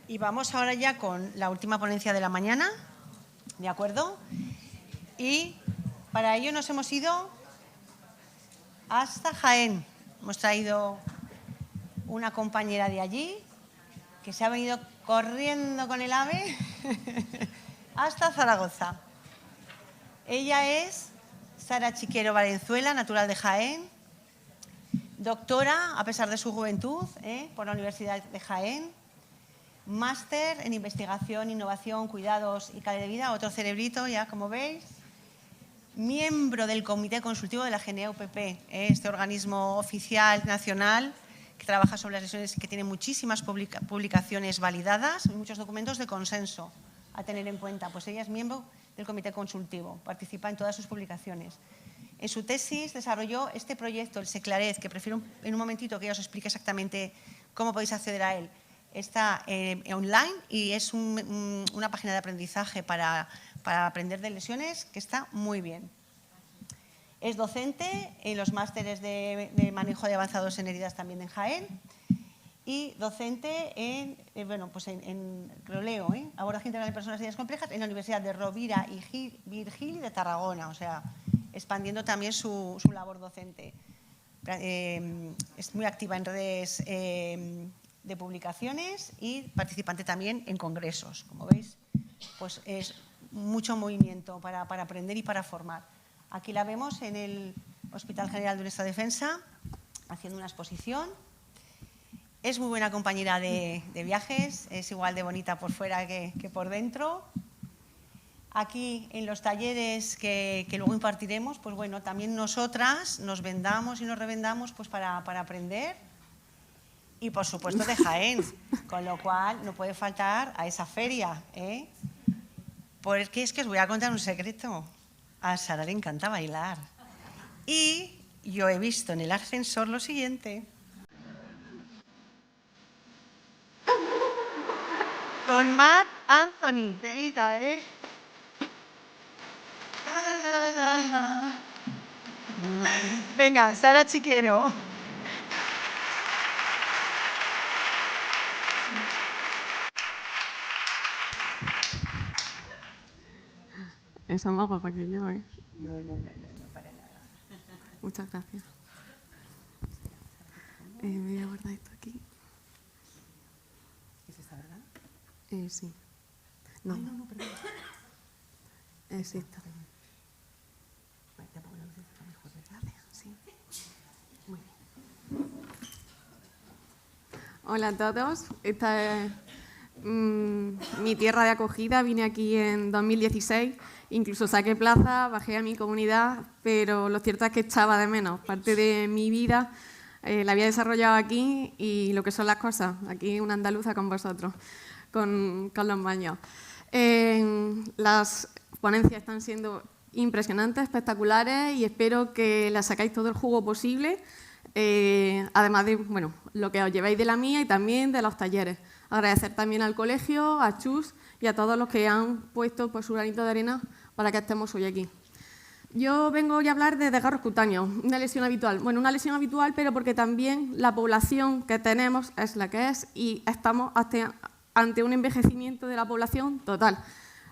Y vamos ahora ya con la última ponencia de la mañana, ¿de acuerdo? Y para ello nos hemos ido hasta Jaén. Hemos traído una compañera de allí que se ha venido corriendo con el AVE hasta Zaragoza. Ella es Sara Chiquero Valenzuela, natural de Jaén, doctora, a pesar de su juventud, por la Universidad de Jaén, máster en investigación, innovación, cuidados y calidad de vida, otro cerebrito ya, como veis, miembro del Comité Consultivo de la GNEUPP, este organismo oficial nacional que trabaja sobre las lesiones, que tiene muchísimas publicaciones validadas y muchos documentos de consenso a tener en cuenta. Pues ella es miembro del Comité Consultivo, participa en todas sus publicaciones. En su tesis desarrolló este proyecto, el Seclarez, que prefiero en un momentito que ella os explique exactamente cómo podéis acceder a él. Está online y es una página de aprendizaje para aprender de lesiones que está muy bien. Es docente en los másteres de manejo de avanzados en heridas también en Jaén y docente en Croleo, abordaje integral de personas y heridas complejas en la Universidad de Rovira y Virgili de Tarragona, o sea, expandiendo también su labor docente. Es muy activa en redes de publicaciones y participante también en congresos. Como veis, pues es mucho movimiento para aprender y para formar. Aquí la vemos en el Hospital General de nuestra Defensa, haciendo una exposición. Es muy buena compañera de viajes, es igual de bonita por fuera que por dentro. Aquí en los talleres que luego impartiremos, pues bueno, también nosotras nos vendamos y nos revendamos pues para aprender. Y por supuesto de Jaén, con lo cual no puede faltar a esa feria, Porque es que os voy a contar un secreto. A Sara le encanta bailar. Y yo he visto en el ascensor lo siguiente. Con Marc Anthony, Venga, Sara Chiquero. Esa más guapa que yo, No, para nada. Muchas gracias. Me voy a guardar esto aquí. ¿Es esta, verdad? Sí. No. Ay, no, perdón. Es esta. Vale, te pongo la luz está mejor, ¿verdad? Sí. Muy bien. Hola a todos. Esta es mi tierra de acogida. Vine aquí en 2016. Incluso saqué plaza, bajé a mi comunidad, pero lo cierto es que echaba de menos. Parte de mi vida la había desarrollado aquí y lo que son las cosas. Aquí una andaluza con vosotros, con los baños. Las ponencias están siendo impresionantes, espectaculares y espero que las sacáis todo el jugo posible, además de lo que os lleváis de la mía y también de los talleres. Agradecer también al colegio, a Chus y a todos los que han puesto su granito de arena para que estemos hoy aquí. Yo vengo hoy a hablar de desgarros cutáneos, una lesión habitual. Bueno, una lesión habitual, pero porque también la población que tenemos es la que es y estamos ante un envejecimiento de la población total.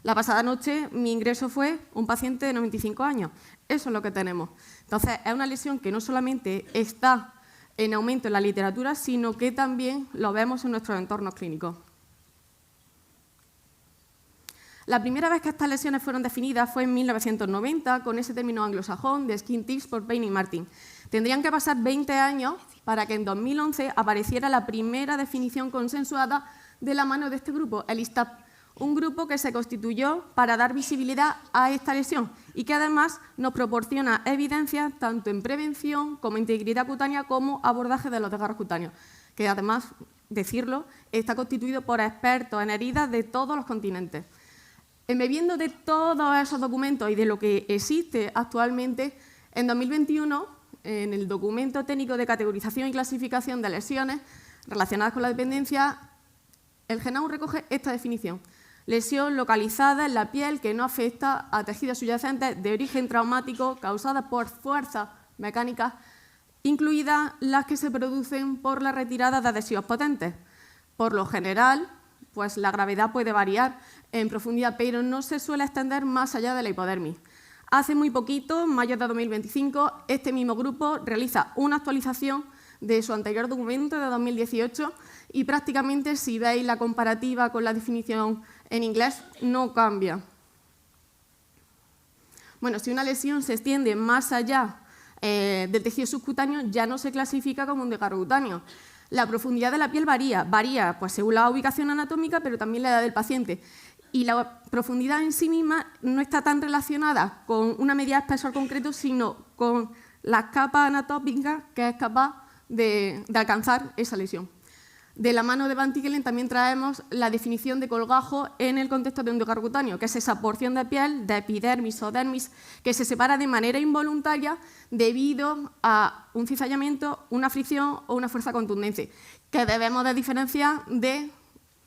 La pasada noche mi ingreso fue un paciente de 95 años. Eso es lo que tenemos. Entonces, es una lesión que no solamente está en aumento en la literatura, sino que también lo vemos en nuestros entornos clínicos. La primera vez que estas lesiones fueron definidas fue en 1990 con ese término anglosajón de Skin Tips por Payne y Martin. Tendrían que pasar 20 años para que en 2011 apareciera la primera definición consensuada de la mano de este grupo, el ISTAP, un grupo que se constituyó para dar visibilidad a esta lesión y que además nos proporciona evidencias tanto en prevención como integridad cutánea como abordaje de los desgarros cutáneos, que además, decirlo, está constituido por expertos en heridas de todos los continentes. Bebiendo de todos esos documentos y de lo que existe actualmente, en 2021, en el documento técnico de categorización y clasificación de lesiones relacionadas con la dependencia, el GENAU recoge esta definición: lesión localizada en la piel que no afecta a tejidos subyacentes de origen traumático causada por fuerzas mecánicas, incluidas las que se producen por la retirada de adhesivos potentes. Por lo general, pues la gravedad puede variar en profundidad, pero no se suele extender más allá de la hipodermis. Hace muy poquito, en mayo de 2025, este mismo grupo realiza una actualización de su anterior documento de 2018 y prácticamente, si veis la comparativa con la definición en inglés, no cambia. Bueno, si una lesión se extiende más allá del tejido subcutáneo, ya no se clasifica como un desgarro cutáneo. La profundidad de la piel varía pues, según la ubicación anatómica, pero también la edad del paciente. Y la profundidad en sí misma no está tan relacionada con una medida de espesor concreto, sino con las capas anatómicas que es capaz de alcanzar esa lesión. De la mano de Van Tichelen también traemos la definición de colgajo en el contexto de un desgarro cutáneo, que es esa porción de piel, de epidermis o dermis, que se separa de manera involuntaria debido a un cizallamiento, una fricción o una fuerza contundente, que debemos de diferenciar del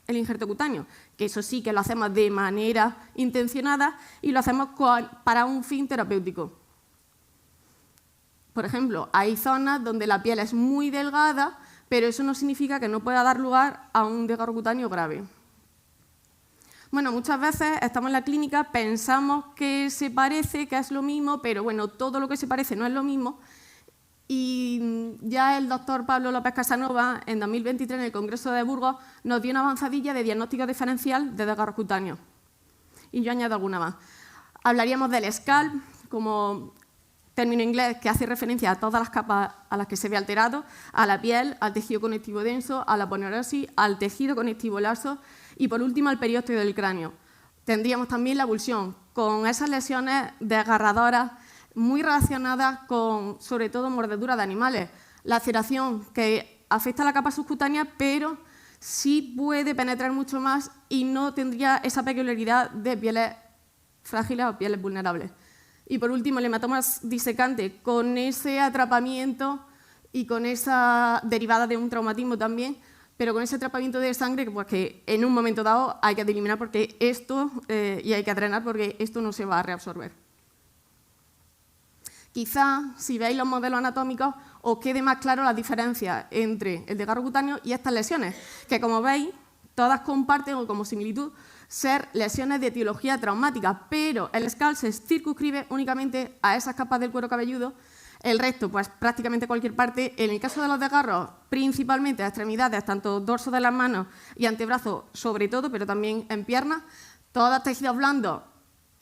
injerto cutáneo, que eso sí que lo hacemos de manera intencionada y lo hacemos para un fin terapéutico. Por ejemplo, hay zonas donde la piel es muy delgada, pero eso no significa que no pueda dar lugar a un desgarro cutáneo grave. Bueno, muchas veces estamos en la clínica, pensamos que se parece, que es lo mismo, pero bueno, todo lo que se parece no es lo mismo. Y ya el doctor Pablo López Casanova, en 2023, en el Congreso de Burgos, nos dio una avanzadilla de diagnóstico diferencial de desgarros cutáneos. Y yo añado alguna más. Hablaríamos del scalp, como término inglés que hace referencia a todas las capas a las que se ve alterado, a la piel, al tejido conectivo denso, a la aponeurosis, al tejido conectivo laxo y, por último, al periósteo del cráneo. Tendríamos también la avulsión, con esas lesiones desgarradoras muy relacionadas con, sobre todo, mordeduras de animales. Laceración que afecta a la capa subcutánea, pero sí puede penetrar mucho más y no tendría esa peculiaridad de pieles frágiles o pieles vulnerables. Y por último, el hematoma disecante, con ese atrapamiento y con esa derivada de un traumatismo también, pero con ese atrapamiento de sangre pues, que en un momento dado hay que eliminar porque esto, y hay que drenar porque esto no se va a reabsorber. Quizá, si veis los modelos anatómicos, os quede más claro la diferencia entre el desgarro cutáneo y estas lesiones, que como veis, todas comparten o como similitud ser lesiones de etiología traumática, pero el scalp se circunscribe únicamente a esas capas del cuero cabelludo, el resto, pues prácticamente cualquier parte. En el caso de los desgarros, principalmente a extremidades, tanto dorso de las manos y antebrazos sobre todo, pero también en piernas, todos tejidos blandos,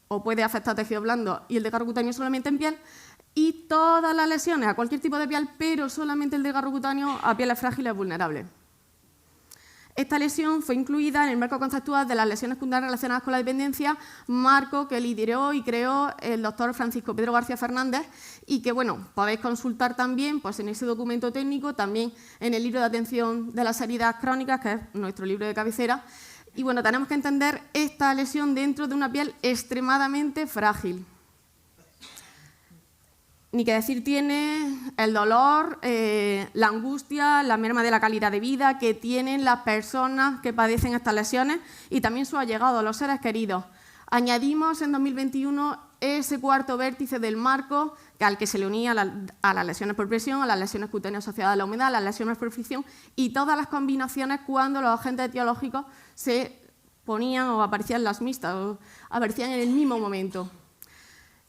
o puede afectar a tejidos blandos, y el desgarro cutáneo solamente en piel, y todas las lesiones a cualquier tipo de piel, pero solamente el desgarro cutáneo a pieles frágiles y vulnerables. Esta lesión fue incluida en el marco conceptual de las lesiones secundarias relacionadas con la dependencia, marco que lideró y creó el doctor Francisco Pedro García Fernández y que, bueno, podéis consultar también pues, en ese documento técnico, también en el libro de atención de las heridas crónicas, que es nuestro libro de cabecera. Y, bueno, tenemos que entender esta lesión dentro de una piel extremadamente frágil. Ni que decir tiene el dolor, la angustia, la merma de la calidad de vida que tienen las personas que padecen estas lesiones y también sus allegados, los seres queridos. Añadimos en 2021 ese cuarto vértice del marco al que se le unía a las lesiones por presión, a las lesiones cutáneas asociadas a la humedad, a las lesiones por fricción y todas las combinaciones cuando los agentes etiológicos se ponían o aparecían las mixtas o aparecían en el mismo momento.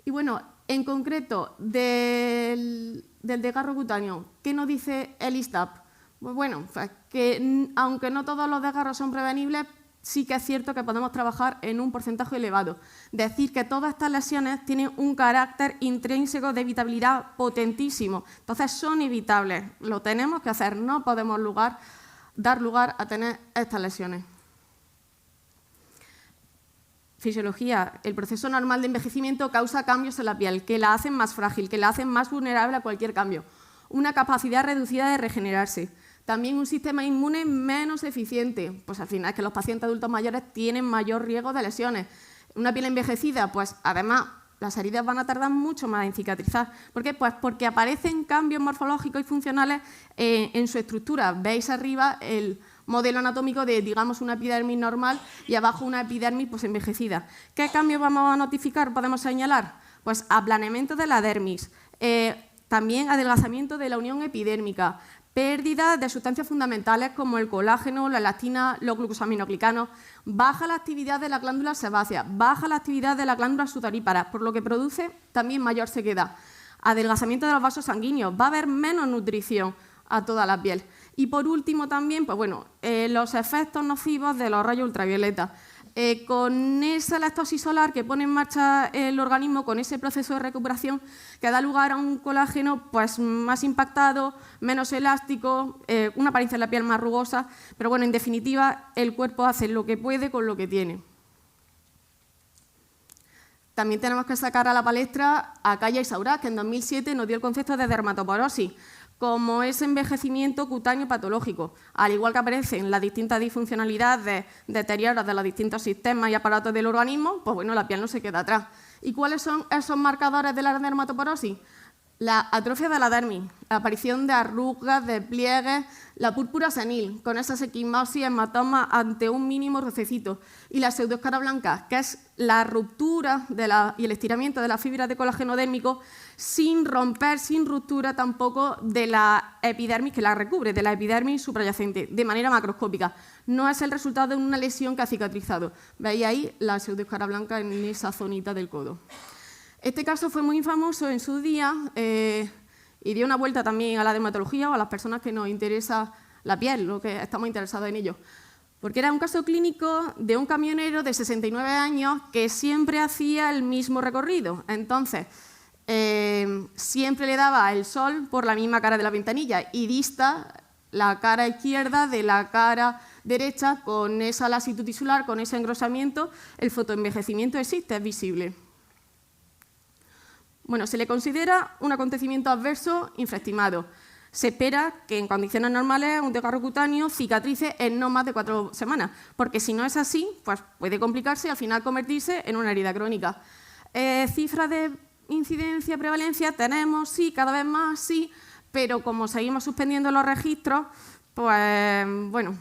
Y bueno, en concreto, del desgarro cutáneo, ¿qué nos dice el ISTAP? Pues bueno, pues que aunque no todos los desgarros son prevenibles, sí que es cierto que podemos trabajar en un porcentaje elevado. Decir que todas estas lesiones tienen un carácter intrínseco de evitabilidad potentísimo. Entonces son evitables, lo tenemos que hacer, no podemos dar lugar a tener estas lesiones. Fisiología. El proceso normal de envejecimiento causa cambios en la piel que la hacen más frágil, que la hacen más vulnerable a cualquier cambio. Una capacidad reducida de regenerarse. También un sistema inmune menos eficiente. Pues al final es que los pacientes adultos mayores tienen mayor riesgo de lesiones. Una piel envejecida, pues además las heridas van a tardar mucho más en cicatrizar. ¿Por qué? Pues porque aparecen cambios morfológicos y funcionales en su estructura. Veis arriba el modelo anatómico de, digamos, una epidermis normal y abajo una epidermis pues, envejecida. ¿Qué cambios vamos a notificar? ¿Podemos señalar? Pues aplanamiento de la dermis, también adelgazamiento de la unión epidérmica, pérdida de sustancias fundamentales como el colágeno, la elastina, los glucosaminoglicanos, baja la actividad de la glándula sebácea, baja la actividad de la glándula sudorípara, por lo que produce también mayor sequedad, adelgazamiento de los vasos sanguíneos, va a haber menos nutrición a toda la piel. Y por último también, pues bueno, los efectos nocivos de los rayos ultravioleta. Con esa lactosis solar que pone en marcha el organismo, con ese proceso de recuperación que da lugar a un colágeno pues, más impactado, menos elástico, una apariencia en la piel más rugosa, pero bueno, en definitiva, el cuerpo hace lo que puede con lo que tiene. También tenemos que sacar a la palestra a Kaya Isaurá, que en 2007 nos dio el concepto de dermatoporosis, como ese envejecimiento cutáneo patológico, al igual que aparecen las distintas disfuncionalidades, deterioros de los distintos sistemas y aparatos del organismo, pues bueno, la piel no se queda atrás. ¿Y cuáles son esos marcadores de la dermatoporosis? La atrofia de la dermis, la aparición de arrugas, de pliegues, la púrpura senil, con esa equimosis, hematoma ante un mínimo rocecito, y la pseudoescara blanca, que es la ruptura y el estiramiento de las fibras de colágeno dérmico sin romper, sin ruptura tampoco de la epidermis que la recubre, de la epidermis suprayacente, de manera macroscópica. No es el resultado de una lesión que ha cicatrizado. Veis ahí la pseudoescara blanca en esa zonita del codo. Este caso fue muy famoso en su día y dio una vuelta también a la dermatología o a las personas que nos interesa la piel, lo que estamos interesados en ello. Porque era un caso clínico de un camionero de 69 años que siempre hacía el mismo recorrido. Entonces, siempre le daba el sol por la misma cara de la ventanilla y dista la cara izquierda de la cara derecha con esa lasitud tisular, con ese engrosamiento. El fotoenvejecimiento existe, es visible. Bueno, se le considera un acontecimiento adverso infraestimado. Se espera que en condiciones normales un desgarro cutáneo cicatrice en no más de 4 semanas, porque si no es así, pues puede complicarse y al final convertirse en una herida crónica. Cifras de incidencia, prevalencia, tenemos, sí, cada vez más, sí, pero como seguimos suspendiendo los registros, pues bueno,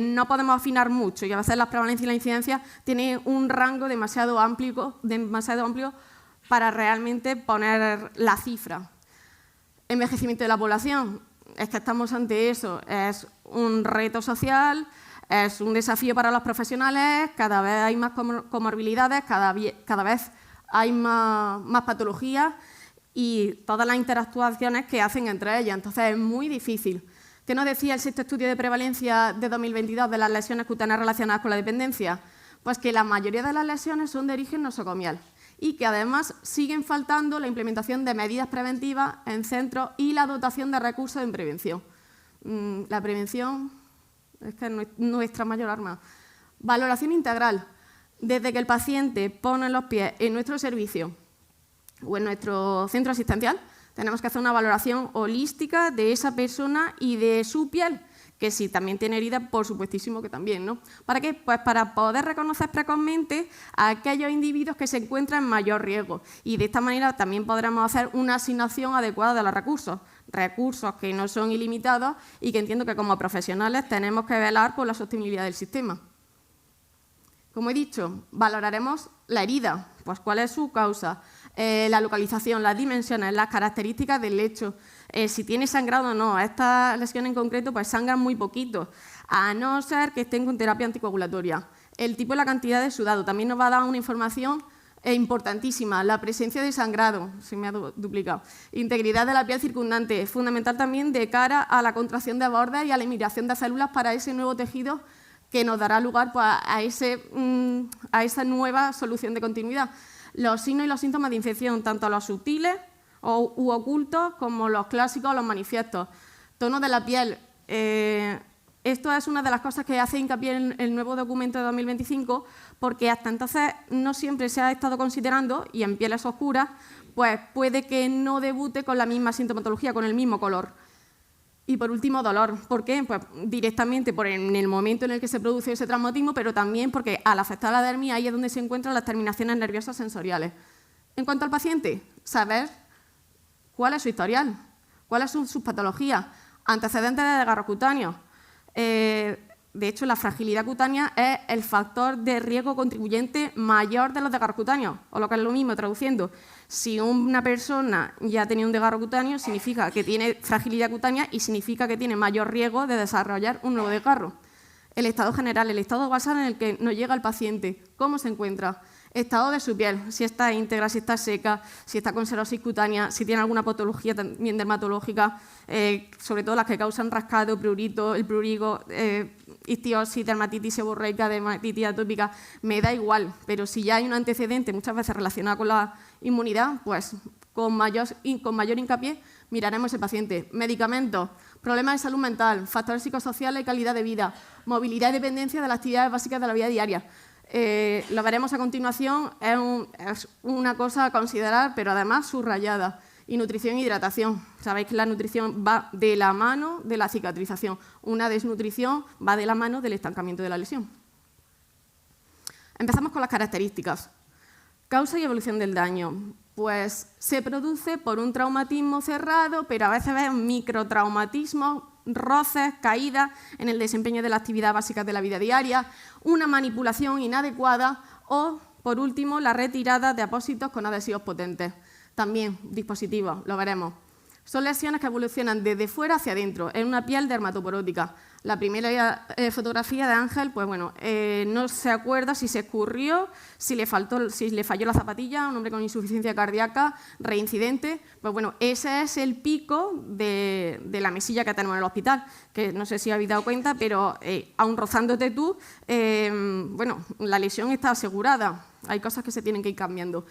no podemos afinar mucho y a veces la prevalencia y la incidencia tienen un rango demasiado amplio para realmente poner la cifra. Envejecimiento de la población, es que estamos ante eso, es un reto social, es un desafío para los profesionales, cada vez hay más comorbilidades, cada vez hay más patologías y todas las interactuaciones que hacen entre ellas, entonces es muy difícil. ¿Qué nos decía el sexto estudio de prevalencia de 2022 de las lesiones cutáneas relacionadas con la dependencia? Pues que la mayoría de las lesiones son de origen nosocomial y que además siguen faltando la implementación de medidas preventivas en centros y la dotación de recursos en prevención. La prevención es que es nuestra mayor arma. Valoración integral. Desde que el paciente pone los pies en nuestro servicio o en nuestro centro asistencial, tenemos que hacer una valoración holística de esa persona y de su piel, que si también tiene heridas, por supuestísimo que también, ¿no? ¿Para qué? Pues para poder reconocer precozmente a aquellos individuos que se encuentran en mayor riesgo y de esta manera también podremos hacer una asignación adecuada de los recursos que no son ilimitados y que entiendo que como profesionales tenemos que velar por la sostenibilidad del sistema. Como he dicho, valoraremos la herida, pues cuál es su causa, la localización, las dimensiones, las características del lecho, si tiene sangrado o no. Esta lesión en concreto pues sangran muy poquito, a no ser que estén con terapia anticoagulatoria. El tipo y la cantidad de sudado también nos va a dar una información importantísima. La presencia de sangrado, se me ha duplicado. Integridad de la piel circundante, fundamental también de cara a la contracción de bordes y a la emigración de células para ese nuevo tejido que nos dará lugar pues, a esa nueva solución de continuidad. Los signos y los síntomas de infección, tanto los sutiles u ocultos como los clásicos o los manifiestos. Tono de la piel. Esto es una de las cosas que hace hincapié en el nuevo documento de 2025, porque hasta entonces no siempre se ha estado considerando, y en pieles oscuras, pues puede que no debute con la misma sintomatología, con el mismo color. Y por último, dolor. ¿Por qué? Pues directamente en el momento en el que se produce ese traumatismo, pero también porque al afectar la dermis ahí es donde se encuentran las terminaciones nerviosas sensoriales. En cuanto al paciente, saber cuál es su historial, cuáles son sus patologías, antecedentes de desgarro cutáneo. De hecho, la fragilidad cutánea es el factor de riesgo contribuyente mayor de los desgarros cutáneos, o lo que es lo mismo, traduciendo, si una persona ya ha tenido un desgarro cutáneo, significa que tiene fragilidad cutánea y significa que tiene mayor riesgo de desarrollar un nuevo desgarro. El estado general, el estado basal en el que nos llega el paciente, ¿cómo se encuentra? Estado de su piel, si está íntegra, si está seca, si está con serosis cutánea, si tiene alguna patología también dermatológica, sobre todo las que causan rascado, prurito, el prurigo, histiosis, dermatitis seborreica, dermatitis atópica, me da igual, pero si ya hay un antecedente muchas veces relacionado con la inmunidad, pues con mayor hincapié miraremos ese paciente. Medicamentos, problemas de salud mental, factores psicosociales y calidad de vida, movilidad y dependencia de las actividades básicas de la vida diaria. Lo veremos a continuación, es una cosa a considerar, pero además subrayada. Y nutrición e hidratación. Sabéis que la nutrición va de la mano de la cicatrización. Una desnutrición va de la mano del estancamiento de la lesión. Empezamos con las características. Causa y evolución del daño. Pues se produce por un traumatismo cerrado, pero a veces ves microtraumatismos, roces, caídas en el desempeño de la actividad básica de la vida diaria, una manipulación inadecuada o, por último, la retirada de apósitos con adhesivos potentes. También dispositivos, lo veremos. Son lesiones que evolucionan desde fuera hacia adentro, en una piel dermatoporótica. La primera fotografía de Ángel, pues bueno, no se acuerda si se escurrió, si le falló la zapatilla, un hombre con insuficiencia cardíaca, reincidente. Pues bueno, ese es el pico de la mesilla que tenemos en el hospital, que no sé si habéis dado cuenta, pero aun rozándote tú, bueno, la lesión está asegurada. Hay cosas que se tienen que ir cambiando.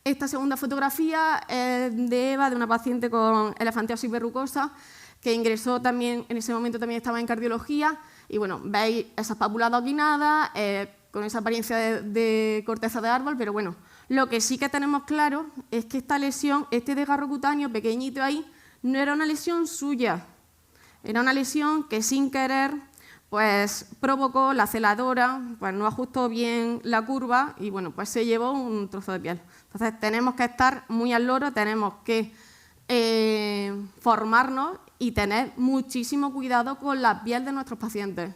Esta segunda fotografía es de Eva, de una paciente con elefantiasis verrucosa, que ingresó también, en ese momento también estaba en cardiología, y bueno, veis esas pápulas adoquinadas, con esa apariencia de corteza de árbol, pero bueno, lo que sí que tenemos claro es que esta lesión, este desgarro cutáneo pequeñito ahí, no era una lesión suya, era una lesión que sin querer pues provocó la celadora, pues no ajustó bien la curva y bueno, pues se llevó un trozo de piel. Entonces tenemos que estar muy al loro, tenemos que formarnos y tener muchísimo cuidado con la piel de nuestros pacientes.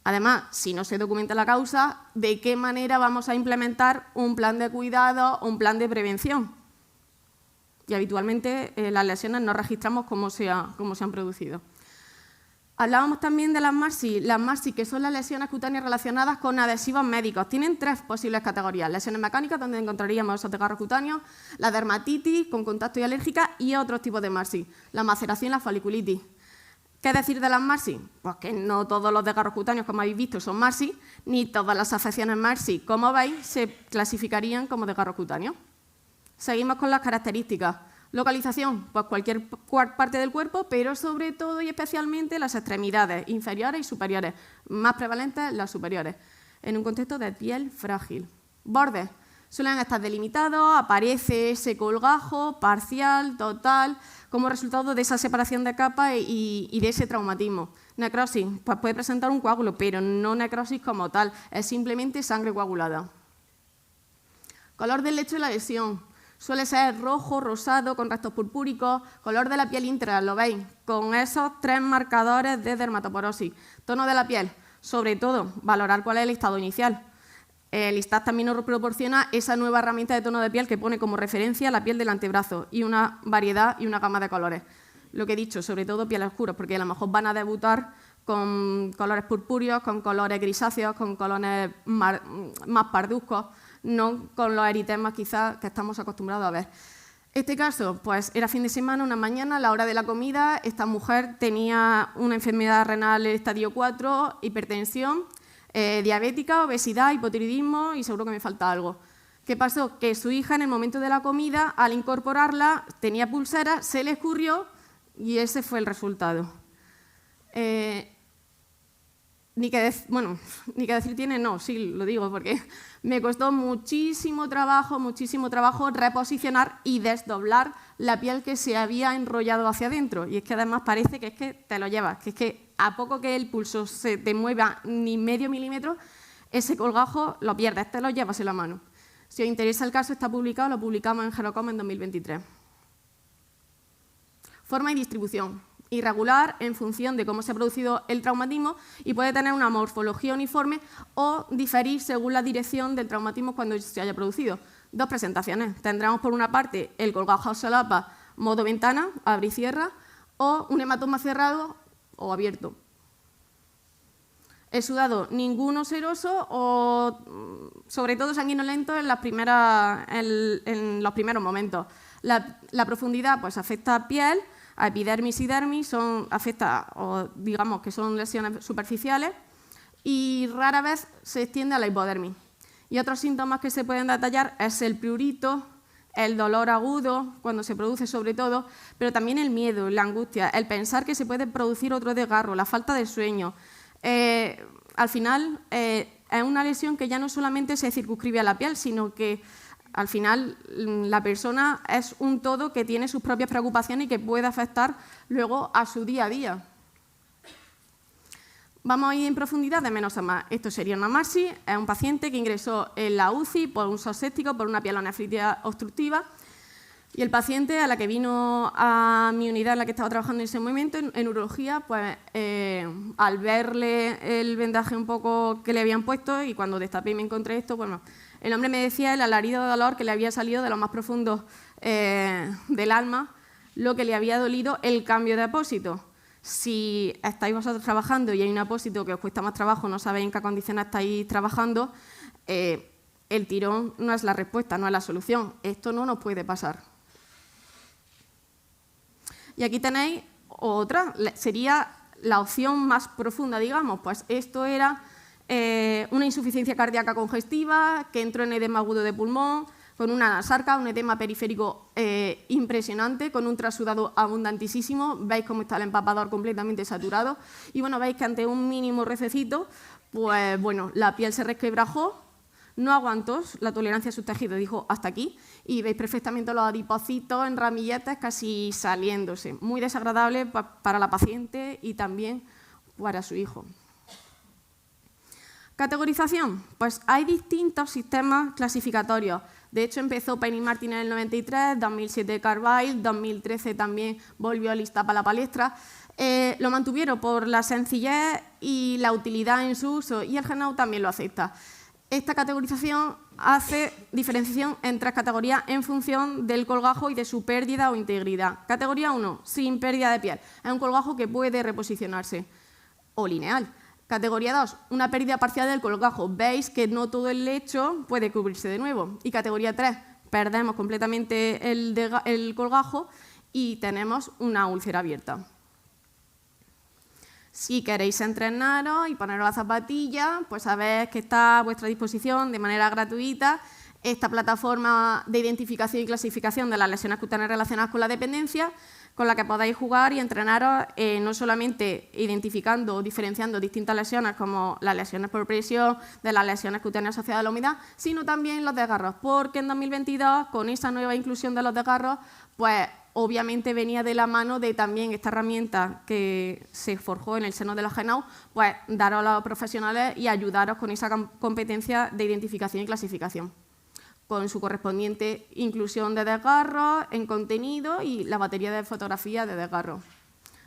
Además, si no se documenta la causa, ¿de qué manera vamos a implementar un plan de cuidado o un plan de prevención? Y habitualmente las lesiones no registramos cómo se han producido. Hablábamos también de las MARSI, que son las lesiones cutáneas relacionadas con adhesivos médicos. Tienen tres posibles categorías: lesiones mecánicas, donde encontraríamos esos desgarros cutáneos, la dermatitis con contacto y alérgica y otros tipos de MARSI, la maceración y la foliculitis. ¿Qué decir de las MARSI? Pues que no todos los desgarros cutáneos, como habéis visto, son MARSI, ni todas las afecciones MARSI, como veis, se clasificarían como desgarros cutáneos. Seguimos con las características. Localización, pues cualquier parte del cuerpo, pero sobre todo y especialmente las extremidades inferiores y superiores, más prevalentes las superiores, en un contexto de piel frágil. Bordes, suelen estar delimitados, aparece ese colgajo parcial, total, como resultado de esa separación de capas y de ese traumatismo. Necrosis, pues puede presentar un coágulo, pero no necrosis como tal, es simplemente sangre coagulada. Color del lecho de la lesión. Suele ser rojo, rosado, con restos purpúricos, color de la piel íntegra, lo veis, con esos tres marcadores de dermatoporosis. Tono de la piel, sobre todo, valorar cuál es el estado inicial. El ISTAT también nos proporciona esa nueva herramienta de tono de piel que pone como referencia la piel del antebrazo y una variedad y una gama de colores. Lo que he dicho, sobre todo pieles oscuras, porque a lo mejor van a debutar con colores purpúreos, con colores grisáceos, con colores más parduzcos, no con los eritemas quizás que estamos acostumbrados a ver. Este caso, pues era fin de semana, una mañana, a la hora de la comida, esta mujer tenía una enfermedad renal estadio 4, hipertensión, diabética, obesidad, hipotiroidismo y seguro que me falta algo. ¿Qué pasó? Que su hija en el momento de la comida, al incorporarla, tenía pulsera, se le escurrió y ese fue el resultado. Ni que decir tiene, no, sí, lo digo, porque me costó muchísimo trabajo reposicionar y desdoblar la piel que se había enrollado hacia adentro. Y es que además parece que es que te lo llevas, que es que a poco que el pulso se te mueva ni medio milímetro, ese colgajo lo pierdes, te lo llevas en la mano. Si os interesa el caso, está publicado, lo publicamos en Gerocom en 2023. Forma y distribución. irregular en función de cómo se ha producido el traumatismo y puede tener una morfología uniforme o diferir según la dirección del traumatismo cuando se haya producido. Dos presentaciones. Tendremos por una parte el colgajo solapa modo ventana, abre y cierra, o un hematoma cerrado o abierto. Exudado ninguno seroso o sobre todo sanguinolento en los primeros momentos. La profundidad pues, afecta a piel, a epidermis y dermis, afecta, o digamos que son lesiones superficiales y rara vez se extiende a la hipodermis. Y otros síntomas que se pueden detallar es el prurito, el dolor agudo, cuando se produce sobre todo, pero también el miedo, la angustia, el pensar que se puede producir otro desgarro, la falta de sueño. Al final es una lesión que ya no solamente se circunscribe a la piel, sino que al final la persona es un todo que tiene sus propias preocupaciones y que puede afectar luego a su día a día. Vamos a ir en profundidad de menos a más. Esto sería una MARSI, es un paciente que ingresó en la UCI por un shock séptico, por una pielonefritis obstructiva. Y el paciente a la que vino a mi unidad en la que estaba trabajando en ese momento, en urología, pues al verle el vendaje un poco que le habían puesto y cuando destapé y me encontré esto, bueno, el hombre me decía el alarido de dolor que le había salido de lo más profundo del alma, lo que le había dolido el cambio de apósito. Si estáis vosotros trabajando y hay un apósito que os cuesta más trabajo, no sabéis en qué condiciones estáis trabajando, el tirón no es la respuesta, no es la solución. Esto no nos puede pasar. Y aquí tenéis otra, sería la opción más profunda, digamos, pues esto era una insuficiencia cardíaca congestiva que entró en edema agudo de pulmón, con una sarca, un edema periférico impresionante, con un trasudado abundantísimo. Veis cómo está el empapador completamente saturado. Y bueno, veis que ante un mínimo rececito, pues bueno, la piel se resquebrajó, no aguantó la tolerancia a sus tejidos, dijo hasta aquí. Y veis perfectamente los adipocitos en ramilletes casi saliéndose. Muy desagradable para la paciente y también para su hijo. Categorización. Pues hay distintos sistemas clasificatorios. De hecho, empezó Payne Martin en el 93, 2007 Carville, 2013 también volvió a listar para la palestra. Lo mantuvieron por la sencillez y la utilidad en su uso y el GENAU también lo acepta. Esta categorización hace diferenciación en tres categorías en función del colgajo y de su pérdida o integridad. Categoría 1, sin pérdida de piel. Es un colgajo que puede reposicionarse o lineal. Categoría 2, una pérdida parcial del colgajo. Veis que no todo el lecho puede cubrirse de nuevo. Y categoría 3, perdemos completamente el colgajo y tenemos una úlcera abierta. Si queréis entrenaros y poneros las zapatillas, pues sabéis que está a vuestra disposición de manera gratuita esta plataforma de identificación y clasificación de las lesiones cutáneas relacionadas con la dependencia, con la que podáis jugar y entrenaros no solamente identificando o diferenciando distintas lesiones como las lesiones por presión, de las lesiones cutáneas asociadas a la humedad, sino también los desgarros, porque en 2022, con esa nueva inclusión de los desgarros, pues obviamente venía de la mano de también esta herramienta que se forjó en el seno de la GENAU, pues daros a los profesionales y ayudaros con esa competencia de identificación y clasificación, con su correspondiente inclusión de desgarros en contenido y la batería de fotografías de desgarros.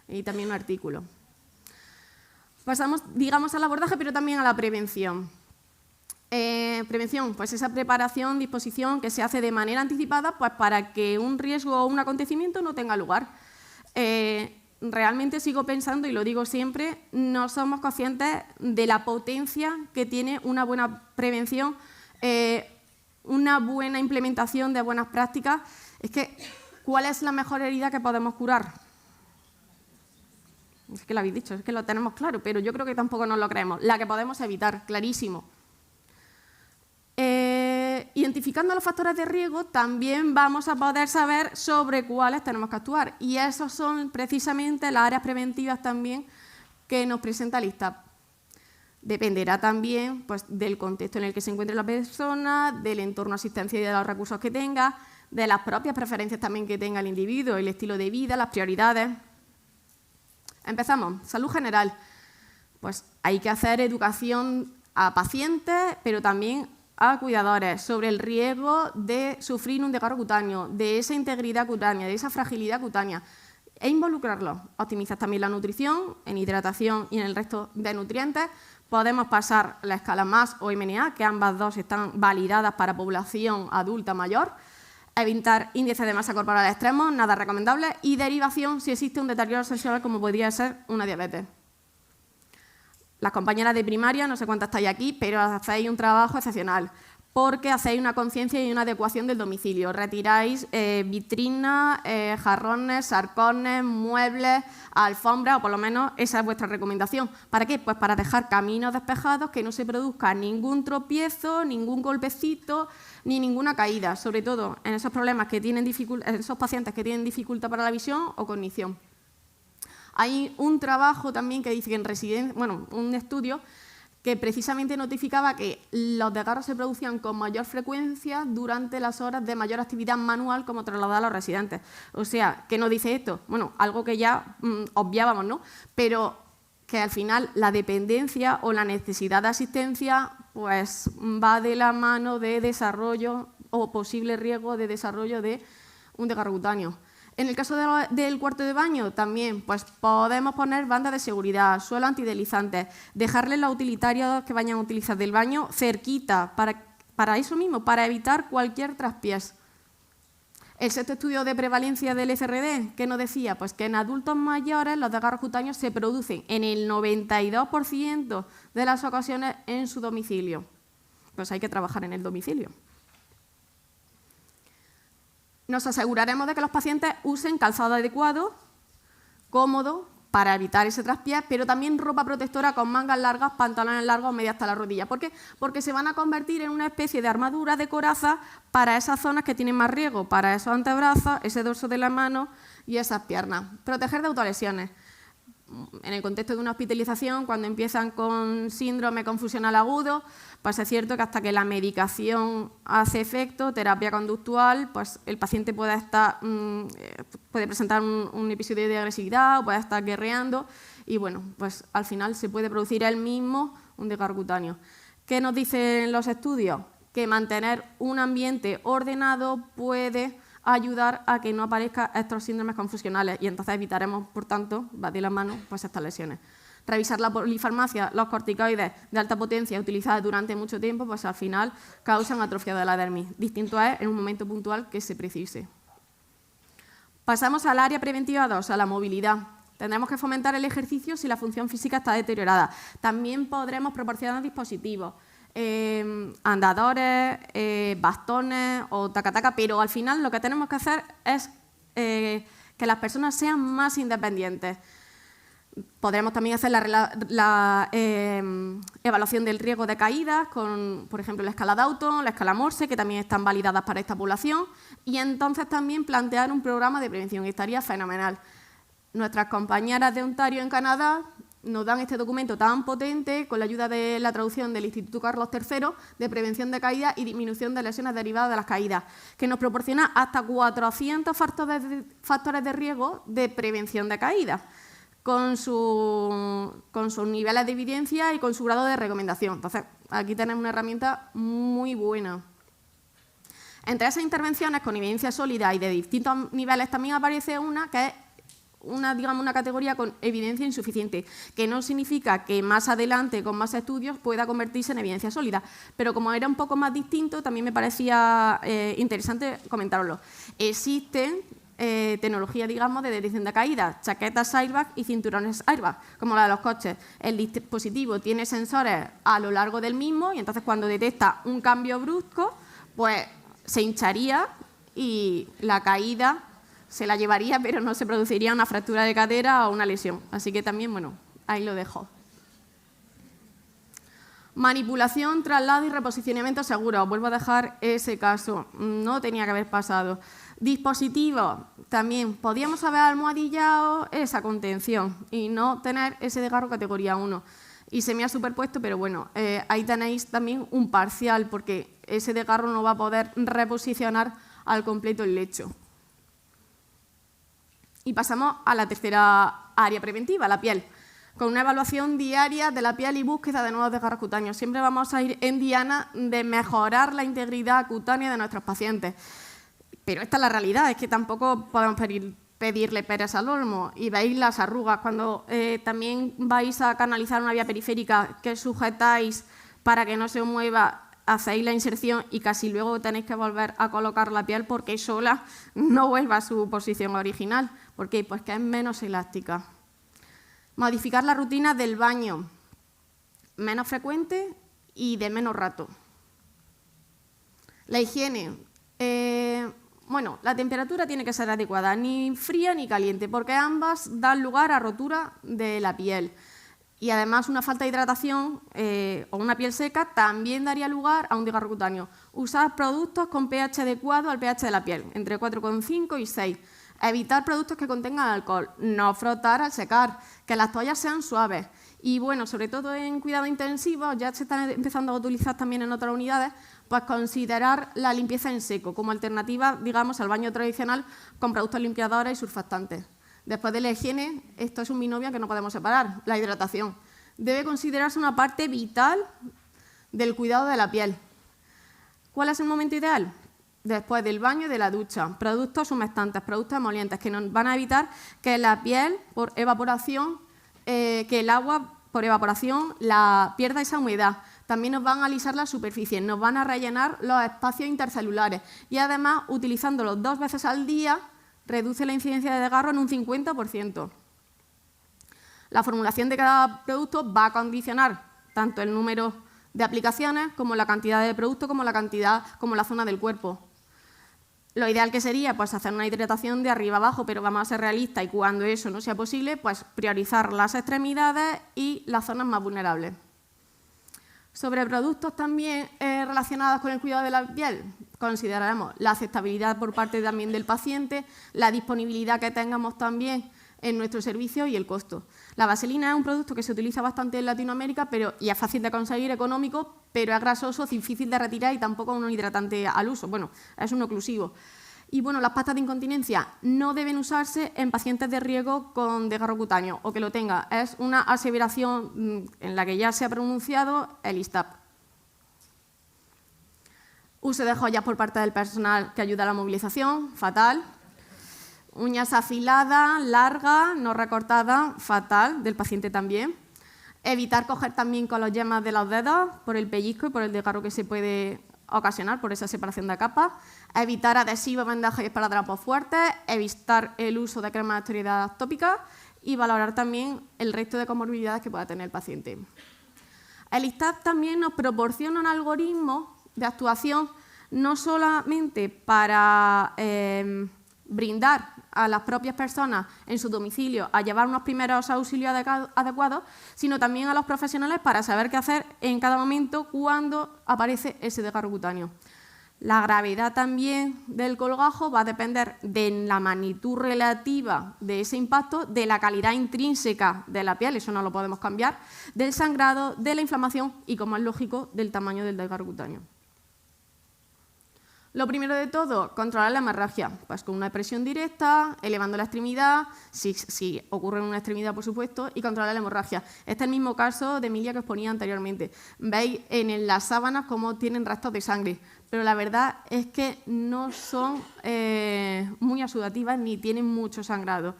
Y también un artículo. Pasamos, digamos, al abordaje, pero también a la prevención. Prevención, pues esa preparación, disposición que se hace de manera anticipada pues para que un riesgo o un acontecimiento no tenga lugar. Realmente sigo pensando, y lo digo siempre, no somos conscientes de la potencia que tiene una buena prevención, una buena implementación de buenas prácticas. Es que, ¿cuál es la mejor herida que podemos curar? Es que lo habéis dicho, es que lo tenemos claro, pero yo creo que tampoco nos lo creemos. La que podemos evitar, clarísimo. Identificando los factores de riesgo, también vamos a poder saber sobre cuáles tenemos que actuar. Y esos son precisamente las áreas preventivas también que nos presenta el ISTAP. Dependerá también pues, del contexto en el que se encuentre la persona, del entorno asistencial y de los recursos que tenga, de las propias preferencias también que tenga el individuo, el estilo de vida, las prioridades. Empezamos. Salud general. Pues hay que hacer educación a pacientes, pero también a cuidadores sobre el riesgo de sufrir un desgarro cutáneo, de esa integridad cutánea, de esa fragilidad cutánea. e involucrarlos. Optimizar también la nutrición, en hidratación y en el resto de nutrientes. Podemos pasar la escala MAS o MNA, que ambas dos están validadas para población adulta mayor. Evitar índices de masa corporal extremos, nada recomendable. Y derivación si existe un deterioro sexual, como podría ser una diabetes. Las compañeras de primaria, no sé cuántas estáis aquí, pero hacéis un trabajo excepcional, porque hacéis una conciencia y una adecuación del domicilio. Retiráis vitrinas, jarrones, sarcones, muebles, alfombras, o por lo menos esa es vuestra recomendación. ¿Para qué? Pues para dejar caminos despejados, que no se produzca ningún tropiezo, ningún golpecito, ni ninguna caída, sobre todo en esos problemas que tienen en esos pacientes que tienen dificultad para la visión o cognición. Hay un trabajo también que dice que en residencia, bueno, un estudio que precisamente notificaba que los desgarros se producían con mayor frecuencia durante las horas de mayor actividad manual, como trasladar a los residentes. O sea, ¿qué nos dice esto? Bueno, algo que ya obviábamos, ¿no? Pero que al final la dependencia o la necesidad de asistencia pues va de la mano de desarrollo o posible riesgo de desarrollo de un desgarro cutáneo. En el caso del cuarto de baño también pues podemos poner bandas de seguridad, suelo antideslizantes, dejarles los utilitarios que vayan a utilizar del baño cerquita para eso mismo, para evitar cualquier traspiés. El sexto estudio de prevalencia del SRD, ¿qué nos decía? Pues que en adultos mayores los desgarros cutáneos se producen en el 92% de las ocasiones en su domicilio. Pues hay que trabajar en el domicilio. Nos aseguraremos de que los pacientes usen calzado adecuado, cómodo, para evitar ese traspiés, pero también ropa protectora con mangas largas, pantalones largos, medias hasta la rodilla. ¿Por qué? Porque se van a convertir en una especie de armadura de coraza para esas zonas que tienen más riesgo, para esos antebrazos, ese dorso de la mano y esas piernas. Proteger de autolesiones. En el contexto de una hospitalización, cuando empiezan con síndrome confusional agudo, pues es cierto que hasta que la medicación hace efecto, terapia conductual, pues el paciente puede presentar un episodio de agresividad o puede estar guerreando y bueno, pues al final se puede producir él mismo un desgarro cutáneo. ¿Qué nos dicen los estudios? Que mantener un ambiente ordenado puede ayudar a que no aparezcan estos síndromes confusionales y entonces evitaremos, por tanto, va de la mano, pues estas lesiones. Revisar la polifarmacia, los corticoides de alta potencia utilizados durante mucho tiempo, pues al final causan atrofia de la dermis. Distinto es en un momento puntual que se precise. Pasamos al área preventiva 2, a la movilidad. Tendremos que fomentar el ejercicio si la función física está deteriorada. También podremos proporcionar dispositivos, andadores, bastones o taca-taca, pero al final lo que tenemos que hacer es que las personas sean más independientes. Podremos también hacer la evaluación del riesgo de caídas con, por ejemplo, la escala Dalton, la escala Morse, que también están validadas para esta población, y entonces también plantear un programa de prevención, y estaría fenomenal. Nuestras compañeras de Ontario en Canadá nos dan este documento tan potente con la ayuda de la traducción del Instituto Carlos III de prevención de caídas y disminución de lesiones derivadas de las caídas, que nos proporciona hasta 400 factores de riesgo de prevención de caídas, con sus niveles de evidencia y con su grado de recomendación. Entonces, aquí tenemos una herramienta muy buena. Entre esas intervenciones con evidencia sólida y de distintos niveles también aparece una que es una categoría con evidencia insuficiente, que no significa que más adelante, con más estudios, pueda convertirse en evidencia sólida. Pero como era un poco más distinto, también me parecía interesante comentarlo. Existen tecnología, digamos, de detección de caídas, chaquetas airbag y cinturones airbag, como la de los coches. El dispositivo tiene sensores a lo largo del mismo y entonces cuando detecta un cambio brusco, pues se hincharía y la caída se la llevaría, pero no se produciría una fractura de cadera o una lesión. Así que también, bueno, ahí lo dejo. Manipulación, traslado y reposicionamiento seguro. Vuelvo a dejar ese caso. No tenía que haber pasado. Dispositivos. También podíamos haber almohadillado esa contención y no tener ese desgarro categoría 1. Y se me ha superpuesto, pero bueno, ahí tenéis también un parcial, porque ese desgarro no va a poder reposicionar al completo el lecho. Y pasamos a la tercera área preventiva, la piel, con una evaluación diaria de la piel y búsqueda de nuevos desgarros cutáneos. Siempre vamos a ir en diana de mejorar la integridad cutánea de nuestros pacientes. Pero esta es la realidad, es que tampoco podemos pedirle peras al olmo y veis las arrugas. Cuando también vais a canalizar una vía periférica que sujetáis para que no se mueva, hacéis la inserción y casi luego tenéis que volver a colocar la piel porque sola no vuelva a su posición original. ¿Por qué? Pues que es menos elástica. Modificar la rutina del baño, menos frecuente y de menos rato. La higiene. Bueno, la temperatura tiene que ser adecuada, ni fría ni caliente, porque ambas dan lugar a rotura de la piel. Y además una falta de hidratación o una piel seca también daría lugar a un desgarro cutáneo. Usar productos con pH adecuado al pH de la piel, entre 4,5 y 6. Evitar productos que contengan alcohol. No frotar al secar. Que las toallas sean suaves. Y bueno, sobre todo en cuidado intensivo, ya se están empezando a utilizar también en otras unidades, pues considerar la limpieza en seco como alternativa, digamos, al baño tradicional con productos limpiadores y surfactantes. Después de la higiene, esto es un binomio que no podemos separar, la hidratación. Debe considerarse una parte vital del cuidado de la piel. ¿Cuál es el momento ideal? Después del baño y de la ducha. Productos humectantes, productos emolientes que nos van a evitar que la piel, por evaporación, que el agua, por evaporación, la pierda esa humedad. También nos van a alisar la superficie, nos van a rellenar los espacios intercelulares y además, utilizándolos 2 veces al día, reduce la incidencia de desgarro en un 50%. La formulación de cada producto va a condicionar tanto el número de aplicaciones como la cantidad de producto, como la zona del cuerpo. Lo ideal que sería pues, hacer una hidratación de arriba abajo, pero vamos a ser realistas y cuando eso no sea posible, pues priorizar las extremidades y las zonas más vulnerables. Sobre productos también relacionados con el cuidado de la piel, consideraremos la aceptabilidad por parte también del paciente, la disponibilidad que tengamos también en nuestro servicio y el costo. La vaselina es un producto que se utiliza bastante en Latinoamérica y es fácil de conseguir, económico, pero es grasoso, difícil de retirar y tampoco un hidratante al uso. Bueno, es un oclusivo. Y bueno, las pastas de incontinencia no deben usarse en pacientes de riesgo con desgarro cutáneo o que lo tenga. Es una aseveración en la que ya se ha pronunciado el ISTAP. Uso de joyas por parte del personal que ayuda a la movilización, fatal. Uñas afiladas, largas, no recortadas, fatal, del paciente también. Evitar coger también con las yemas de los dedos por el pellizco y por el desgarro que se puede ocasionar por esa separación de capas. Evitar adhesivos, vendajes y esparadrapos fuertes. Evitar el uso de cremas de esteroidal tópicas y valorar también el resto de comorbilidades que pueda tener el paciente. El ISTAP también nos proporciona un algoritmo de actuación no solamente para brindar a las propias personas en su domicilio a llevar unos primeros auxilios adecuados, sino también a los profesionales para saber qué hacer en cada momento cuando aparece ese desgarro cutáneo. La gravedad también del colgajo va a depender de la magnitud relativa de ese impacto, de la calidad intrínseca de la piel, eso no lo podemos cambiar, del sangrado, de la inflamación y, como es lógico, del tamaño del desgarro cutáneo. Lo primero de todo, controlar la hemorragia, pues con una presión directa, elevando la extremidad, si ocurre en una extremidad, por supuesto, y controlar la hemorragia. Este es el mismo caso de Emilia que os ponía anteriormente. Veis en las sábanas cómo tienen restos de sangre, pero la verdad es que no son muy exudativas ni tienen mucho sangrado.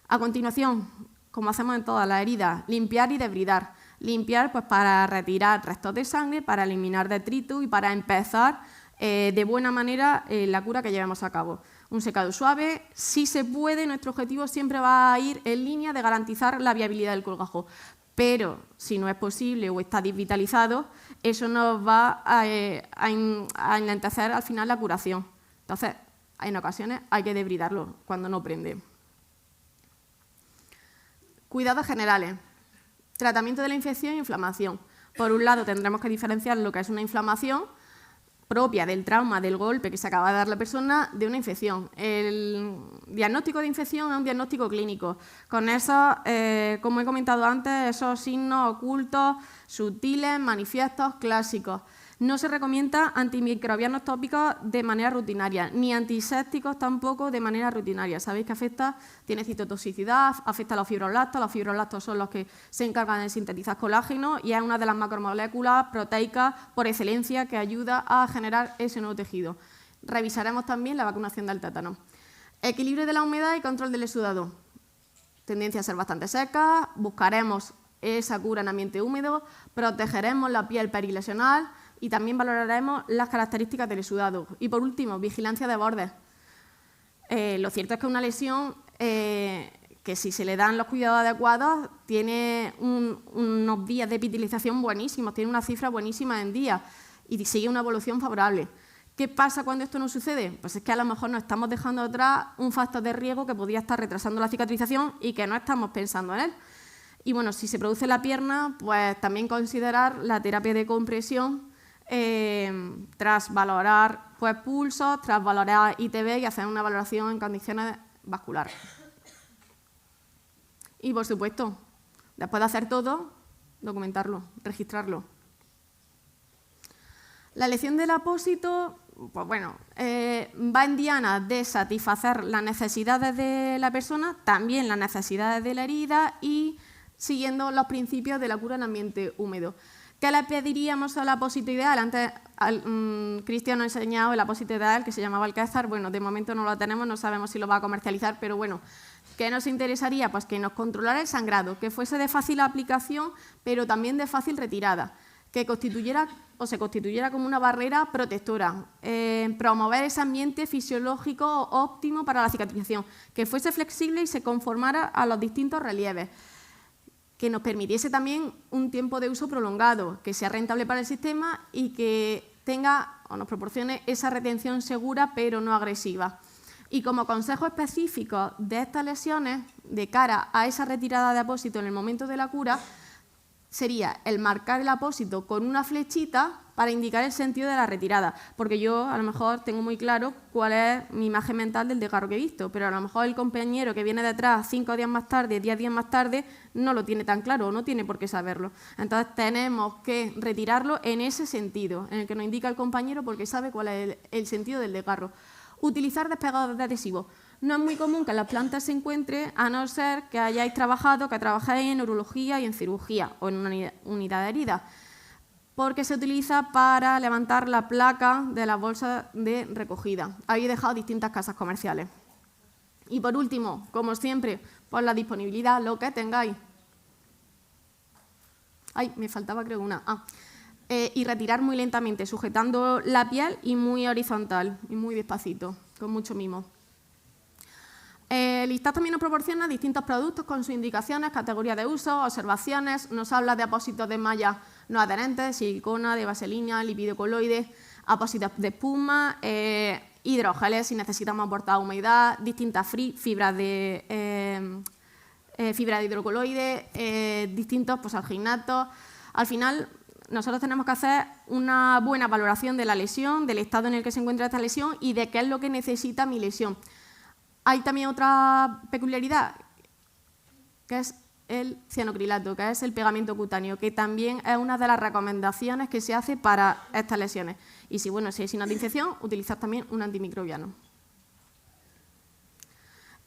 A continuación, como hacemos en todas las heridas, limpiar y debridar. Limpiar pues, para retirar restos de sangre, para eliminar detritus y para empezar de buena manera la cura que llevemos a cabo. Un secado suave, si se puede, nuestro objetivo siempre va a ir en línea de garantizar la viabilidad del colgajo, pero si no es posible o está desvitalizado, eso nos va a enlentecer al final la curación. Entonces, en ocasiones hay que debridarlo cuando no prende. Cuidados generales. Tratamiento de la infección e inflamación. Por un lado, tendremos que diferenciar lo que es una inflamación propia del trauma, del golpe que se acaba de dar la persona, de una infección. El diagnóstico de infección es un diagnóstico clínico, con esos, como he comentado antes, esos signos ocultos, sutiles, manifiestos, clásicos. No se recomienda antimicrobianos tópicos de manera rutinaria, ni antisépticos tampoco de manera rutinaria. Sabéis que tiene citotoxicidad, afecta a los fibroblastos. Los fibroblastos son los que se encargan de sintetizar colágeno y es una de las macromoléculas proteicas por excelencia que ayuda a generar ese nuevo tejido. Revisaremos también la vacunación del tétano. Equilibrio de la humedad y control del exudado. Tendencia a ser bastante seca, buscaremos esa cura en ambiente húmedo, protegeremos la piel perilesional y también valoraremos las características del exudado. Y por último, vigilancia de bordes. Lo cierto es que una lesión que si se le dan los cuidados adecuados tiene unos días de epitelización buenísimos, tiene una cifra buenísima en días y sigue una evolución favorable. ¿Qué pasa cuando esto no sucede? Pues es que a lo mejor nos estamos dejando atrás un factor de riesgo que podría estar retrasando la cicatrización y que no estamos pensando en él. Y bueno, si se produce en la pierna, pues también considerar la terapia de compresión tras valorar pues, pulsos, tras valorar ITB y hacer una valoración en condiciones vasculares. Y por supuesto, después de hacer todo, documentarlo, registrarlo. La elección del apósito, pues bueno, va en diana de satisfacer las necesidades de la persona, también las necesidades de la herida y siguiendo los principios de la cura en ambiente húmedo. ¿Qué le pediríamos al apósito ideal? Antes Cristian nos ha enseñado el apósito ideal que se llamaba Alcázar. Bueno, de momento no lo tenemos, no sabemos si lo va a comercializar, pero bueno, ¿qué nos interesaría? Pues que nos controlara el sangrado, que fuese de fácil aplicación, pero también de fácil retirada, que constituyera o se constituyera como una barrera protectora, promover ese ambiente fisiológico óptimo para la cicatrización, que fuese flexible y se conformara a los distintos relieves, que nos permitiese también un tiempo de uso prolongado, que sea rentable para el sistema y que tenga o nos proporcione esa retención segura pero no agresiva. Y como consejo específico de estas lesiones, de cara a esa retirada de apósito en el momento de la cura, sería el marcar el apósito con una flechita para indicar el sentido de la retirada, porque yo a lo mejor tengo muy claro cuál es mi imagen mental del desgarro que he visto, pero a lo mejor el compañero que viene detrás 5 días más tarde, 10 días más tarde, no lo tiene tan claro o no tiene por qué saberlo. Entonces tenemos que retirarlo en ese sentido, en el que nos indica el compañero porque sabe cuál es el sentido del desgarro. Utilizar despegados de adhesivos. No es muy común que en las plantas se encuentre, a no ser que hayáis trabajado, que trabajáis en urología y en cirugía o en una unidad de heridas, porque se utiliza para levantar la placa de la bolsa de recogida. Habéis dejado distintas casas comerciales. Y por último, como siempre, por la disponibilidad, lo que tengáis. Ay, me faltaba creo una. Y retirar muy lentamente, sujetando la piel y muy horizontal, y muy despacito, con mucho mimo. El ISTAT también nos proporciona distintos productos con sus indicaciones, categorías de uso, observaciones. Nos habla de apósitos de malla no adherentes, silicona, de vaselina, lípido coloide, apósitos de espuma, hidrogeles si necesitamos aportar humedad, distintas fibras de hidrocoloide, distintos alginatos. Al final, nosotros tenemos que hacer una buena valoración de la lesión, del estado en el que se encuentra esta lesión y de qué es lo que necesita mi lesión. Hay también otra peculiaridad, que es el cianocrilato, que es el pegamento cutáneo, que también es una de las recomendaciones que se hace para estas lesiones. Y si hay signos de infección, utilizar también un antimicrobiano.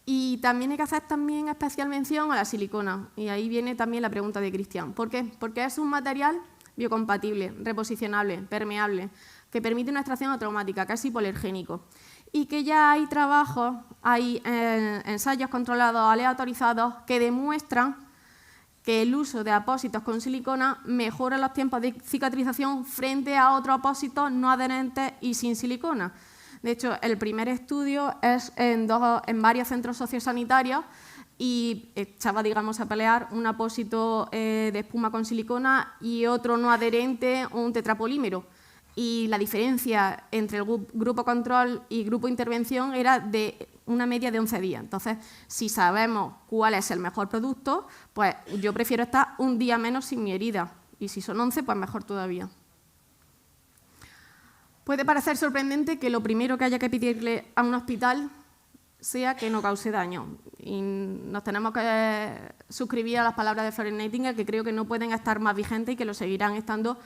Y también hay que hacer también especial mención a la silicona. Y ahí viene también la pregunta de Cristian. ¿Por qué? Porque es un material biocompatible, reposicionable, permeable, que permite una extracción automática, casi hipoalergénico. Y que ya hay trabajos, hay ensayos controlados, aleatorizados, que demuestran que el uso de apósitos con silicona mejora los tiempos de cicatrización frente a otros apósitos no adherentes y sin silicona. De hecho, el primer estudio es en varios centros sociosanitarios y echaba, a pelear un apósito de espuma con silicona y otro no adherente o un tetrapolímero. Y la diferencia entre el grupo control y grupo intervención era de una media de 11 días. Entonces, si sabemos cuál es el mejor producto, pues yo prefiero estar un día menos sin mi herida. Y si son 11, pues mejor todavía. Puede parecer sorprendente que lo primero que haya que pedirle a un hospital sea que no cause daño. Y nos tenemos que suscribir a las palabras de Florence Nightingale, que creo que no pueden estar más vigentes y que lo seguirán estando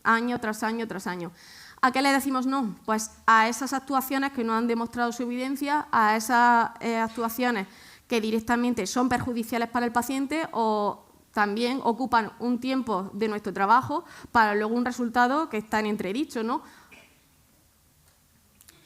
año tras año tras año. ¿A qué le decimos no? Pues a esas actuaciones que no han demostrado su evidencia, a esas actuaciones que directamente son perjudiciales para el paciente o también ocupan un tiempo de nuestro trabajo para luego un resultado que está en entredicho, ¿no?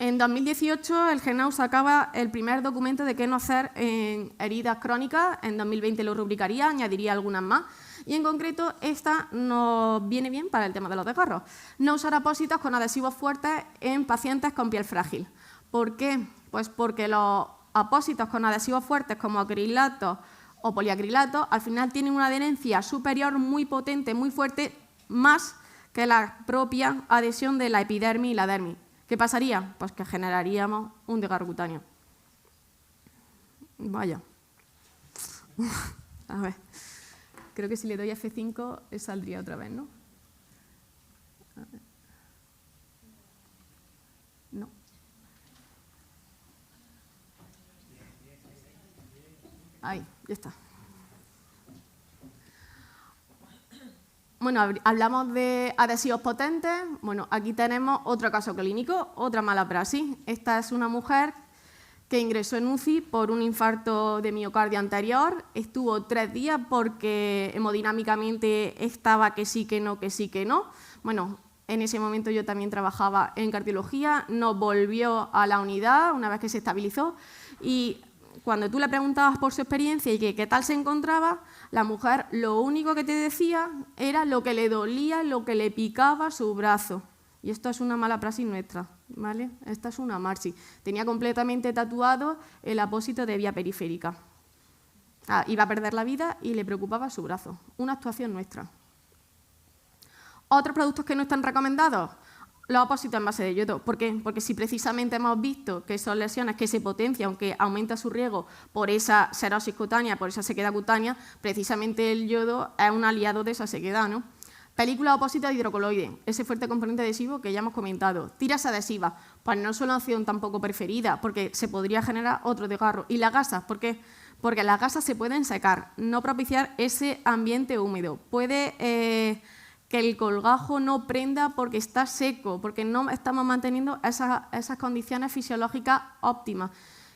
En 2018, el GENAU sacaba el primer documento de qué no hacer en heridas crónicas. En 2020 lo rubricaría, añadiría algunas más. Y en concreto, esta nos viene bien para el tema de los desgarros. No usar apósitos con adhesivos fuertes en pacientes con piel frágil. ¿Por qué? Pues porque los apósitos con adhesivos fuertes como acrilatos o poliacrilatos al final tienen una adherencia superior muy potente, muy fuerte, más que la propia adhesión de la epidermis y la dermis. ¿Qué pasaría? Pues que generaríamos un desgarro cutáneo. Vaya. A ver. Creo que si le doy F5 saldría otra vez, ¿no? A ver. No. Ahí, ya está. Bueno, hablamos de adhesivos potentes. Bueno, aquí tenemos otro caso clínico, otra mala praxis. Esta es una mujer que ingresó en UCI por un infarto de miocardio anterior. Estuvo 3 días porque hemodinámicamente estaba que sí, que no, que sí, que no. Bueno, en ese momento yo también trabajaba en cardiología. No volvió a la unidad una vez que se estabilizó. Y cuando tú le preguntabas por su experiencia y qué tal se encontraba, la mujer lo único que te decía era lo que le dolía, lo que le picaba su brazo. Y esto es una mala praxis nuestra, ¿vale? Esta es una marchi. Tenía completamente tatuado el apósito de vía periférica. Iba a perder la vida y le preocupaba su brazo. Una actuación nuestra. ¿Otros productos que no están recomendados? Los apósitos en base de yodo. ¿Por qué? Porque si precisamente hemos visto que son lesiones que se potencian, aunque aumenta su riesgo por esa serosis cutánea, por esa sequedad cutánea, precisamente el yodo es un aliado de esa sequedad, ¿no? Película apósita de hidrocoloide, ese fuerte componente adhesivo que ya hemos comentado. Tiras adhesivas, pues no es una opción tampoco preferida, porque se podría generar otro desgarro. ¿Y las gasas? ¿Por qué? Porque las gasas se pueden secar, no propiciar ese ambiente húmedo. Puede que el colgajo no prenda porque está seco, porque no estamos manteniendo esas condiciones fisiológicas óptimas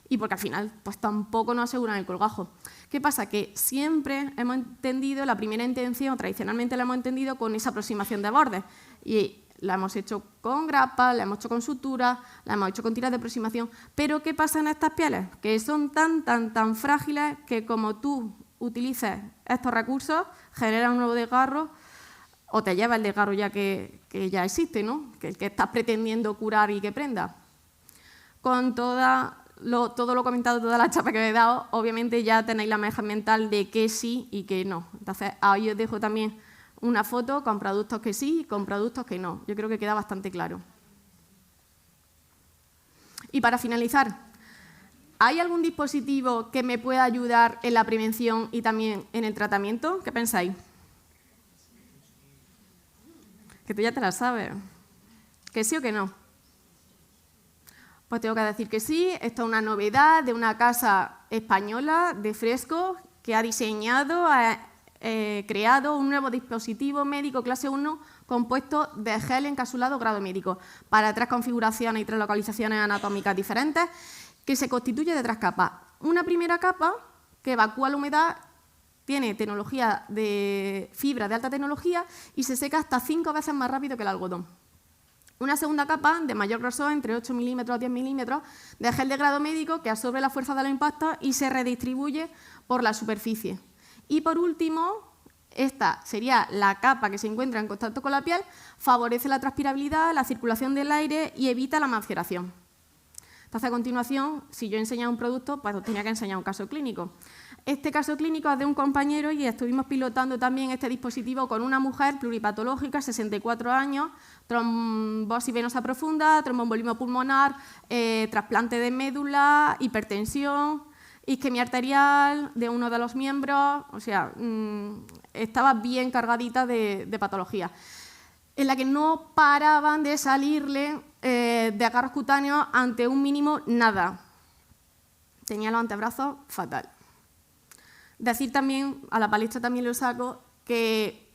y porque al final pues tampoco nos aseguran el colgajo. ¿Qué pasa? Que siempre hemos entendido la primera intención, tradicionalmente la hemos entendido con esa aproximación de bordes y la hemos hecho con grapas, la hemos hecho con suturas, la hemos hecho con tiras de aproximación. Pero ¿qué pasa en estas pieles? Que son tan frágiles que como tú utilices estos recursos, generan un nuevo desgarro o te lleva el desgarro ya que ya existe, ¿no? Que el que estás pretendiendo curar y que prenda. Con todo lo comentado, toda la chapa que me he dado, obviamente ya tenéis la imagen mental de qué sí y qué no. Entonces, ahí os dejo también una foto con productos que sí y con productos que no. Yo creo que queda bastante claro. Y para finalizar, ¿hay algún dispositivo que me pueda ayudar en la prevención y también en el tratamiento? ¿Qué pensáis? Que tú ya te la sabes. ¿Que sí o que no? Pues tengo que decir que sí. Esto es una novedad de una casa española de fresco que ha diseñado, creado un nuevo dispositivo médico clase 1 compuesto de gel encapsulado grado médico para 3 configuraciones y 3 localizaciones anatómicas diferentes que se constituye de 3 capas. Una primera capa que evacúa la humedad, tiene tecnología de fibra de alta tecnología y se seca hasta 5 veces más rápido que el algodón. Una segunda capa de mayor grosor, entre 8 milímetros a 10 milímetros, de gel de grado médico que absorbe la fuerza de los impactos y se redistribuye por la superficie. Y por último, esta sería la capa que se encuentra en contacto con la piel, favorece la transpirabilidad, la circulación del aire y evita la maceración. Entonces, a continuación, si yo enseñaba un producto, pues os tenía que enseñar un caso clínico. Este caso clínico es de un compañero y estuvimos pilotando también este dispositivo con una mujer pluripatológica, 64 años, trombosis venosa profunda, tromboembolismo pulmonar, trasplante de médula, hipertensión, isquemia arterial de uno de los miembros, o sea, estaba bien cargadita de patología, en la que no paraban de salirle desgarros cutáneos ante un mínimo nada. Tenía los antebrazos fatal. Decir también, a la palestra también lo saco, que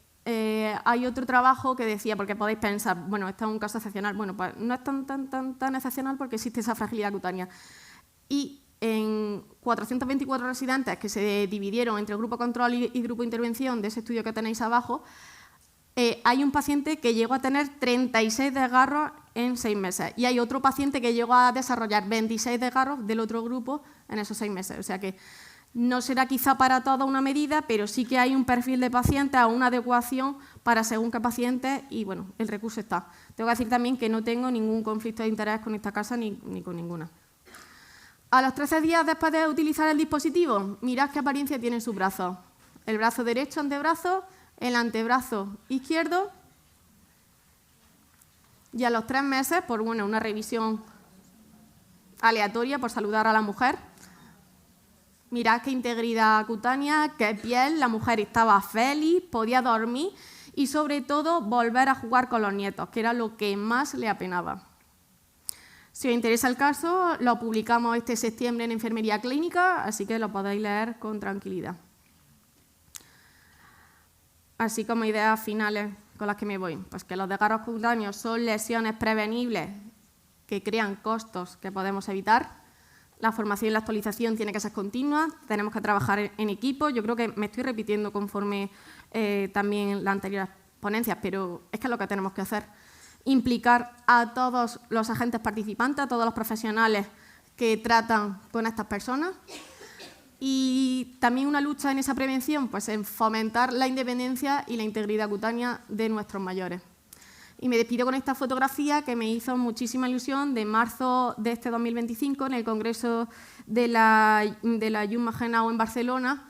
hay otro trabajo que decía, porque podéis pensar, bueno, este es un caso excepcional. Bueno, pues no es tan excepcional porque existe esa fragilidad cutánea. Y en 424 residentes que se dividieron entre grupo control y grupo intervención de ese estudio que tenéis abajo, hay un paciente que llegó a tener 36 desgarros en 6 meses y hay otro paciente que llegó a desarrollar 26 desgarros del otro grupo en esos 6 meses. O sea que no será quizá para toda una medida, pero sí que hay un perfil de pacientes o una adecuación para según qué paciente y, bueno, el recurso está. Tengo que decir también que no tengo ningún conflicto de interés con esta casa ni con ninguna. A los 13 días después de utilizar el dispositivo, mirad qué apariencia tienen sus brazos. El brazo derecho, antebrazo, el antebrazo izquierdo y a los 3 meses, por una revisión aleatoria, por saludar a la mujer, mirad qué integridad cutánea, qué piel, la mujer estaba feliz, podía dormir y sobre todo volver a jugar con los nietos, que era lo que más le apenaba. Si os interesa el caso, lo publicamos este septiembre en Enfermería Clínica, así que lo podéis leer con tranquilidad. Así como ideas finales con las que me voy, pues que los desgarros cutáneos son lesiones prevenibles que crean costos que podemos evitar. La formación y la actualización tiene que ser continua, tenemos que trabajar en equipo. Yo creo que me estoy repitiendo conforme también las anteriores ponencias, pero es que es lo que tenemos que hacer. Implicar a todos los agentes participantes, a todos los profesionales que tratan con estas personas. Y también una lucha en esa prevención, pues en fomentar la independencia y la integridad cutánea de nuestros mayores. Y me despido con esta fotografía que me hizo muchísima ilusión de marzo de este 2025 en el Congreso de la Jaume Genau en Barcelona,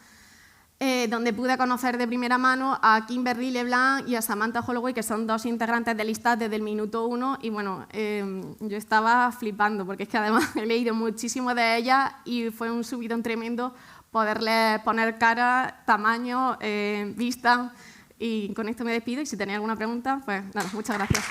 donde pude conocer de primera mano a Kimberly Leblanc y a Samantha Holloway, que son 2 integrantes del ISTAT desde el minuto 1. Y bueno, yo estaba flipando, porque es que además he leído muchísimo de ellas y fue un subidón tremendo poderles poner cara, tamaño, vista. Y con esto me despido y si tenéis alguna pregunta, pues nada, muchas gracias.